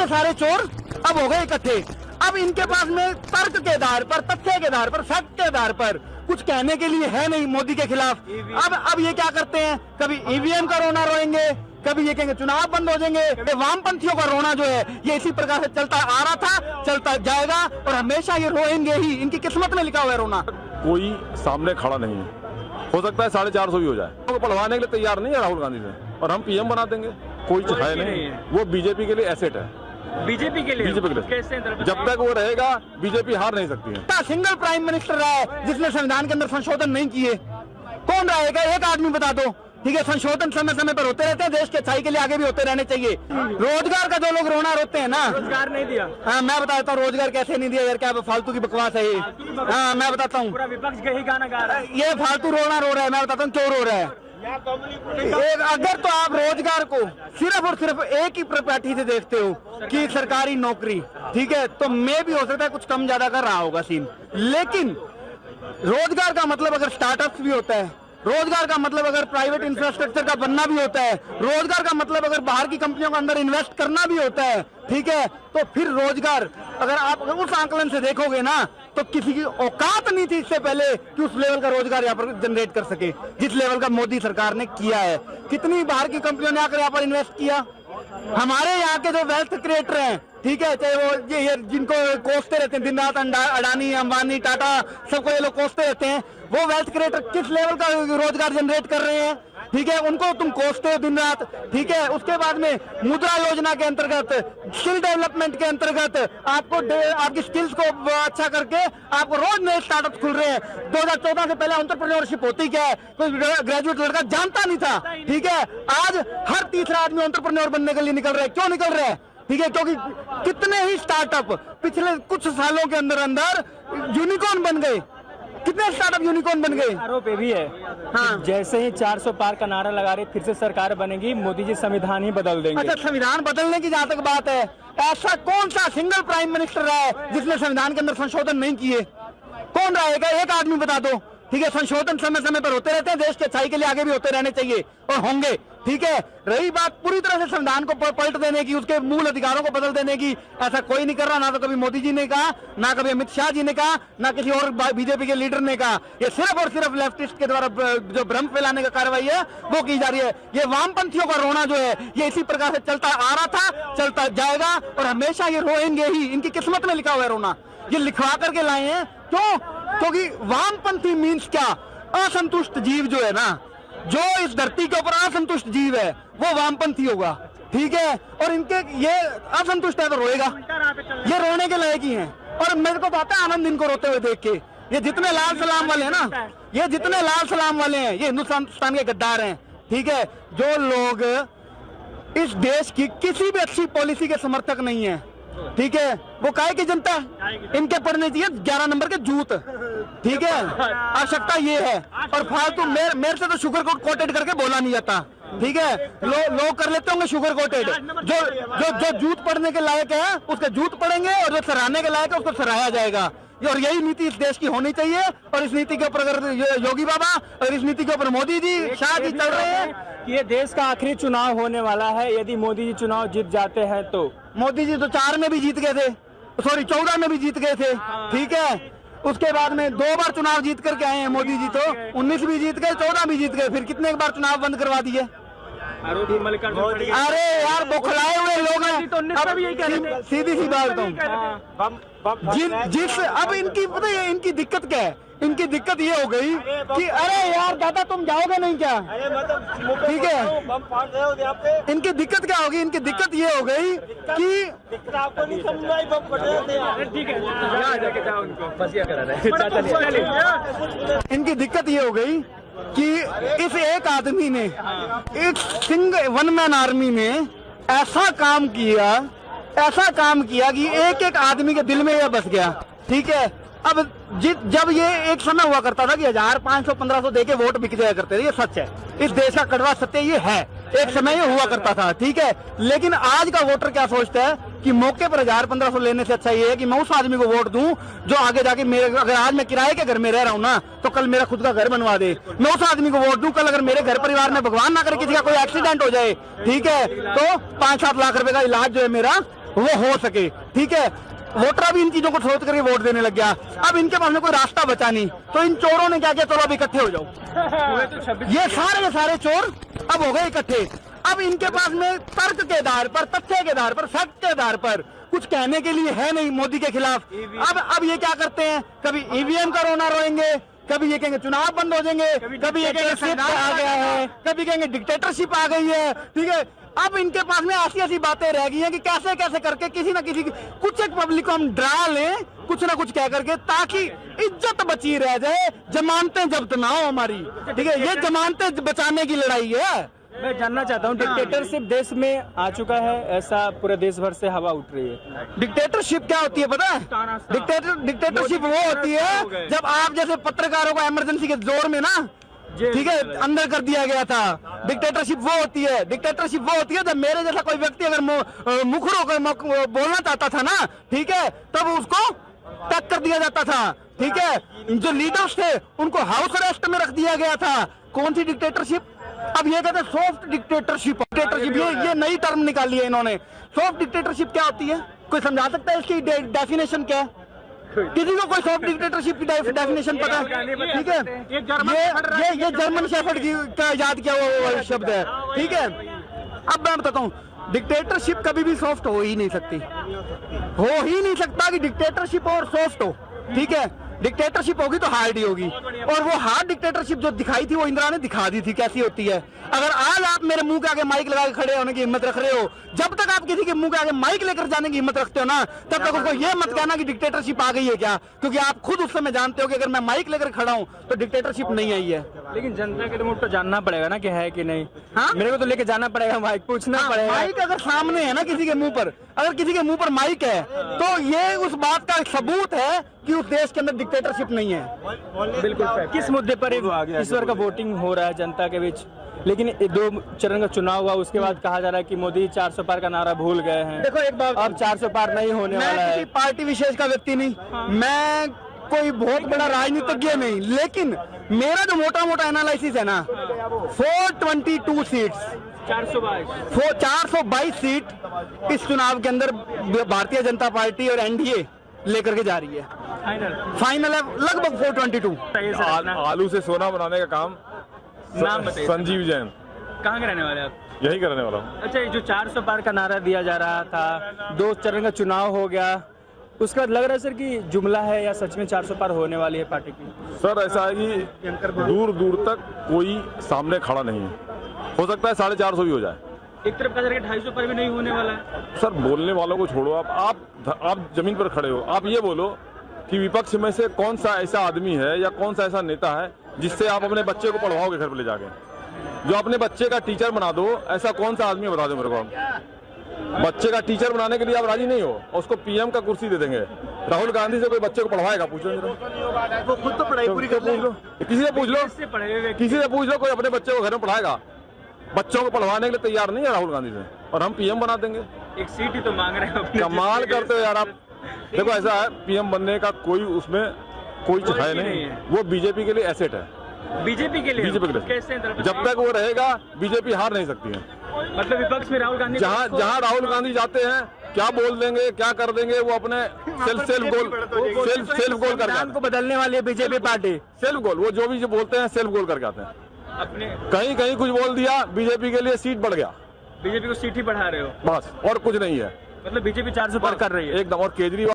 ये सारे चोर अब हो गए इकट्ठे। अब इनके पास में तर्क के आधार पर, तथ्य के आधार पर, फैक्ट के आधार पर कुछ कहने के लिए है नहीं मोदी के खिलाफ। अब ये क्या करते हैं, कभी ईवीएम का रोना रोएंगे, कभी ये कहेंगे चुनाव बंद हो जाएंगे। ये वामपंथियों का रोना जो है ये इसी प्रकार से चलता आ रहा था, चलता जाएगा और हमेशा ये रोएंगे ही। इनकी किस्मत में लिखा हुआ है रोना। कोई सामने खड़ा नहीं है, हो सकता है 450 भी हो जाए। वो पढ़वाने के लिए तैयार नहीं है राहुल गांधी से, और हम पीएम बना देंगे। कोई है नहीं, वो बीजेपी के लिए एसेट है। बीजेपी के लिए कैसे? जब तक वो रहेगा बीजेपी हार नहीं सकती है। सिंगल प्राइम मिनिस्टर रहा है जिसने संविधान के अंदर संशोधन नहीं किए, कौन रहेगा? एक आदमी बता दो। ठीक है, संशोधन समय समय पर होते रहते हैं, देश के अच्छाई के लिए आगे भी होते रहने चाहिए। रोजगार का जो लोग रोना रोते हैं ना, रोजगार नहीं दिया। हाँ, मैं बताता हूँ रोजगार कैसे नहीं दिया यार, क्या फालतू की बकवास है ये। हाँ, मैं बताता हूँ, पूरा विपक्ष के ही गाना गा रहा है। ये फालतू रोना रो रहा है। मैं बताता हूँ क्यों रो रहा है। अगर तो आप रोजगार को सिर्फ और सिर्फ एक ही प्रॉपर्टी से देखते हो कि सरकारी नौकरी, ठीक है, तो मैं भी हो सकता है कुछ कम ज्यादा कर रहा होगा सीन, लेकिन रोजगार का मतलब अगर स्टार्टअप्स भी होता है, रोजगार का मतलब अगर प्राइवेट इंफ्रास्ट्रक्चर का बनना भी होता है, रोजगार का मतलब अगर बाहर की कंपनियों के अंदर इन्वेस्ट करना भी होता है, ठीक है, तो फिर रोजगार अगर आप उस आंकलन से देखोगे ना, तो किसी की औकात नहीं थी इससे पहले कि उस लेवल का रोजगार यहाँ पर जनरेट कर सके जिस लेवल का मोदी सरकार ने किया है। कितनी बाहर की कंपनियों ने आकर यहाँ पर इन्वेस्ट किया। हमारे यहाँ के जो वेल्थ क्रिएटर हैं, ठीक है, चाहे वो ये जिनको कोसते रहते हैं दिन रात, अडानी, अंबानी, टाटा, सबको ये लोग कोसते रहते हैं, वो वेल्थ क्रिएटर किस लेवल का रोजगार जनरेट कर रहे हैं, ठीक है, उनको तुम कोसते हो दिन रात। ठीक है, उसके बाद में मुद्रा योजना के अंतर्गत, स्किल डेवलपमेंट के अंतर्गत आपको आपकी स्किल्स को अच्छा करके आपको रोज नए स्टार्टअप खुल रहे हैं। 2014 से पहले एंटरप्रेन्योरशिप होती क्या है कोई ग्रेजुएट लड़का जानता नहीं था। ठीक है, आज हर तीसरा आदमी एंटरप्रेन्योर बनने के लिए निकल रहा है। क्यों निकल रहा है? ठीक है, क्योंकि कितने ही स्टार्टअप पिछले कुछ सालों के अंदर अंदर यूनिकॉर्न बन गए। कितने स्टार्टअप यूनिकॉर्न बन गए। आरोप ये भी है, हाँ, जैसे ही 400 पार का नारा लगा रहे फिर से सरकार बनेगी, मोदी जी संविधान ही बदल देंगे। अच्छा, संविधान बदलने की जहाँ तक बात है, ऐसा कौन सा सिंगल प्राइम मिनिस्टर रहा है जिसने संविधान के अंदर संशोधन नहीं किए? कौन रहेगा? एक आदमी बता दो। ठीक है, संशोधन समय समय पर होते रहते हैं, देश के अच्छाई के लिए आगे भी होते रहने चाहिए और होंगे। ठीक है, रही बात पूरी तरह से संविधान को पलट देने की, उसके मूल अधिकारों को बदल देने की, ऐसा कोई नहीं कर रहा। ना तो कभी मोदी जी ने कहा, ना कभी अमित शाह जी ने कहा, ना किसी और बीजेपी के लीडर ने कहा। ये सिर्फ और सिर्फ लेफ्टिस्ट के द्वारा जो भ्रम फैलाने का कार्रवाई है वो की जा रही है। ये वामपंथियों का रोना जो है ये इसी प्रकार से चलता आ रहा था, चलता जाएगा और हमेशा ये रोएंगे ही। इनकी किस्मत में लिखा हुआ है रोना, ये लिखवा करके लाए हैं। क्यों? क्योंकि वामपंथी मीन्स क्या? असंतुष्ट जीव जो है ना, जो इस धरती के ऊपर असंतुष्ट जीव है वो वामपंथी होगा। ठीक है, और इनके ये असंतुष्ट है तो रोएगा, ये रोने के लायक ही हैं। और मेरे को आता है आनंद इनको रोते हुए देख के। ये जितने लाल सलाम वाले हैं ना, ये जितने लाल सलाम वाले हैं, ये हिंदुस्तान के गद्दार हैं। ठीक है, जो लोग इस देश की किसी भी अच्छी पॉलिसी के समर्थक नहीं है, ठीक है, वो काहे की जनता, इनके पढ़ने चाहिए 11 नंबर के जूत। ठीक है, आवश्यकता ये है। और फालतू मेरे से तो शुगर कोटेड करके बोला नहीं जाता। ठीक है, लोग कर लेते होंगे शुगर कोटेड। जो जूत पढ़ने के लायक है उसके जूत पढ़ेंगे और जो सराहने के लायक है उसको सराहा जाएगा। और यही नीति इस देश की होनी चाहिए। और इस नीति के ऊपर अगर योगी बाबा और इस नीति के ऊपर मोदी जी, शाह जी चल रहे हैं। ये देश का आखिरी चुनाव होने वाला है, यदि मोदी जी चुनाव जीत जाते हैं तो। मोदी जी तो 4 में भी जीत गए थे, सॉरी 14 में भी जीत गए थे। ठीक है, उसके बाद में 2 बार चुनाव जीत करके आए हैं मोदी जी। तो 19 भी जीत गए, 14 भी जीत गए, फिर कितने बार चुनाव बंद करवा दिए। अरे यार, बौखलाए हुए लोग हैं। सीधी सी बात हूँ, जिस अब इनकी पता है इनकी दिक्कत क्या है? इनकी दिक्कत ये हो गई कि अरे यार दादा तुम जाओगे नहीं क्या? ठीक है, इनकी दिक्कत क्या होगी? इनकी दिक्कत ये हो गई कि आपको नहीं समझ में आई, बम पड़ रहे थे। इनकी दिक्कत ये हो गई कि इस एक आदमी ने, एक सिंगल वन मैन आर्मी ने ऐसा काम किया कि एक एक आदमी के दिल में यह बस गया। ठीक है, अब जब ये एक समय हुआ करता था कि 1000, 500, 1500 देके वोट बिक जाया करते थे, ये सच है, इस देश का कड़वा सत्य ये है। एक समय ये हुआ करता था। ठीक है, लेकिन आज का वोटर क्या सोचता है कि मौके पर 1000, 1500 लेने से अच्छा ये है कि मैं उस आदमी को वोट दूं जो आगे जाके मेरे, अगर आज मैं किराए के घर में रह रहा हूं ना, तो कल मेरा खुद का घर बनवा दे। मैं उस आदमी को वोट दूं, कल अगर मेरे घर परिवार में भगवान ना करे किसी का कोई एक्सीडेंट हो जाए, ठीक है, तो 5-7 लाख रुपए का इलाज जो है मेरा वो हो सके, ठीक है। वोटर अब इन चीजों को सोच करके वोट देने लग गया। अब इनके पास में कोई रास्ता बचा नहीं, तो इन चोरों ने क्या किया, चलो अब इकट्ठे हो जाओ। ये सारे के सारे चोर अब हो गए इकट्ठे। अब इनके पास में तर्क के आधार पर, तथ्य के आधार पर, फैक्ट के आधार पर कुछ कहने के लिए है नहीं मोदी के खिलाफ। अब ये क्या करते हैं, कभी ईवीएम का रोना रोएंगे, कभी ये कहेंगे चुनाव बंद हो जाएंगे, कभी ये कहेंगे सिर्फ आ गया है, कभी कहेंगे डिक्टेटरशिप आ गई है, ठीक है। अब इनके पास में ऐसी ऐसी बातें रह गई हैं कि कैसे कैसे करके किसी ना किसी कुछ एक पब्लिक को हम डरा लें, कुछ ना कुछ कह करके, ताकि इज्जत बची रह जाए, जमानतें जब्त ना हो हमारी, ठीक है। ये जमानतें बचाने की लड़ाई है। मैं जानना चाहता हूँ, डिक्टेटरशिप देश में आ चुका है, ऐसा पूरे देश भर से हवा उठ रही है। डिक्टेटरशिप क्या होती है पता है? डिक्टेटरशिप वो होती है जब आप जैसे पत्रकारों को इमरजेंसी के जोर में ना, ठीक है, अंदर कर दिया गया था। डिक्टेटरशिप वो होती है, डिक्टेटरशिप वो होती है जब मेरे जैसा कोई व्यक्ति अगर मुखर होकर बोलना चाहता था ना, ठीक है, तब उसको टक कर दिया जाता था, ठीक है। जो लीडर्स थे उनको हाउस अरेस्ट में रख दिया गया था। कौन सी डिक्टेटरशिप? अब ये कहते हैं सॉफ्ट डिक्टेटरशिप। डिक्टेटरशिप ये नई टर्म निकाली है इन्होंने। सॉफ्ट डिक्टेटरशिप क्या होती है? कोई समझा सकता है इसकी डेफिनेशन क्या है? किसी को कोई सॉफ्ट डिक्टेटरशिप की डेफिनेशन पता है? ठीक है, ये जर्मन शेफर्ड का याद किया हुआ शब्द है, ठीक है। अब मैं बताता हूँ, डिक्टेटरशिप कभी भी सॉफ्ट हो ही नहीं सकती, हो ही नहीं सकता कि डिक्टेटरशिप और सॉफ्ट हो, ठीक है। डिक्टेटरशिप होगी तो हार्ड ही होगी, और वो हार्ड डिक्टेटरशिप जो दिखाई थी वो इंदिरा ने दिखा दी थी कैसी होती है। अगर आज आप मेरे मुंह के आगे माइक लगा के खड़े होने की हिम्मत रख रहे हो, जब तक आप किसी के मुंह के आगे माइक लेकर जाने की हिम्मत रखते हो ना, तब तक उसको ये मत कहना कि डिक्टेटरशिप आ गई है क्या, क्योंकि आप खुद उस समय जानते हो कि अगर मैं माइक लेकर खड़ा हूं तो डिक्टेटरशिप नहीं आई है। लेकिन जनता के लिए तो जानना पड़ेगा ना कि है कि नहीं। हाँ, मेरे को तो लेके जाना पड़ेगा, माइक पूछना पड़ेगा। माइक अगर सामने है ना किसी के मुंह पर, अगर किसी के मुंह पर माइक है, तो ये उस बात का सबूत है कि उस देश के अंदर डिक्टेटरशिप नहीं है। बिल्कुल। किस मुद्दे पर इस बार का वोटिंग हो रहा है जनता के बीच? लेकिन 2 चरण का चुनाव हुआ, उसके बाद कहा जा रहा है कि मोदी 400 पार का नारा भूल गए हैं। देखो एक बात, अब 400 पार नहीं होने वाला है। मैं किसी पार्टी विशेष का व्यक्ति नहीं, मैं कोई बहुत बड़ा राजनीतिज्ञ नहीं, लेकिन मेरा जो मोटा मोटा एनालिसिस है ना, 422 सीट्स, 422 सीट इस चुनाव के अंदर भारतीय जनता पार्टी और एनडीए लेकर के जा रही है। फाइनल है लगभग 422। आलू से सोना बनाने का काम नाम बताइए। संजीव जैन। कहाँ के रहने वाले आप? यही करने वाला हूँ। अच्छा, जो 400 पार का नारा दिया जा रहा था, 2 चरण का चुनाव हो गया, उसके बाद लग रहा है सर कि जुमला है या सच में 400 पार होने वाली है पार्टी की? सर ऐसा है कि दूर दूर तक कोई सामने खड़ा नहीं है, हो सकता है 450 भी हो जाए। एक तरफ का 250 पर भी नहीं होने वाला है। सर बोलने वालों को छोड़ो, आप जमीन पर खड़े हो, आप ये बोलो कि विपक्ष में से कौन सा ऐसा आदमी है या कौन सा ऐसा नेता है जिससे आप अपने बच्चे को पढ़वाओगे घर पर ले जाके, जो अपने बच्चे का टीचर बना दो। ऐसा कौन सा आदमी बता दो मेरे को। बच्चे का टीचर बनाने के लिए आप राजी नहीं हो, उसको पीएम का कुर्सी दे देंगे। राहुल गांधी से कोई बच्चे को पढ़वाएगा? पूछो, वो खुद तो पढ़ाई पूरी कर लो, किसी से पूछ लो, किसी से पूछ लो, कोई अपने बच्चे को घर में पढ़ाएगा? बच्चों को पढ़वाने के लिए तैयार नहीं है राहुल गांधी से, और हम पीएम बना देंगे। एक सीट ही तो मांग रहे हैं। कमाल करते हो यार आप। देखो ऐसा है, पीएम बनने का कोई उसमें कोई है नहीं, वो बीजेपी के लिए एसेट है। बीजेपी के लिए? बीजेपी के लिए कैसे? जब तक वो रहेगा बीजेपी हार नहीं सकती है। मतलब विपक्ष में राहुल गांधी, जहाँ राहुल गांधी जाते हैं, क्या बोल देंगे, क्या कर देंगे, वो अपने सेल्फ गोल करके को बदलने वाली है बीजेपी पार्टी। सेल्फ गोल, वो जो भी जो बोलते हैं सेल्फ गोल करके आते हैं। अपने कहीं कुछ बोल दिया, बीजेपी के लिए सीट बढ़ गया। बीजेपी को सीट ही बढ़ा रहे हो बस, और कुछ नहीं है। मतलब बीजेपी 400 पार कर रही है एकदम। और केजरीवाल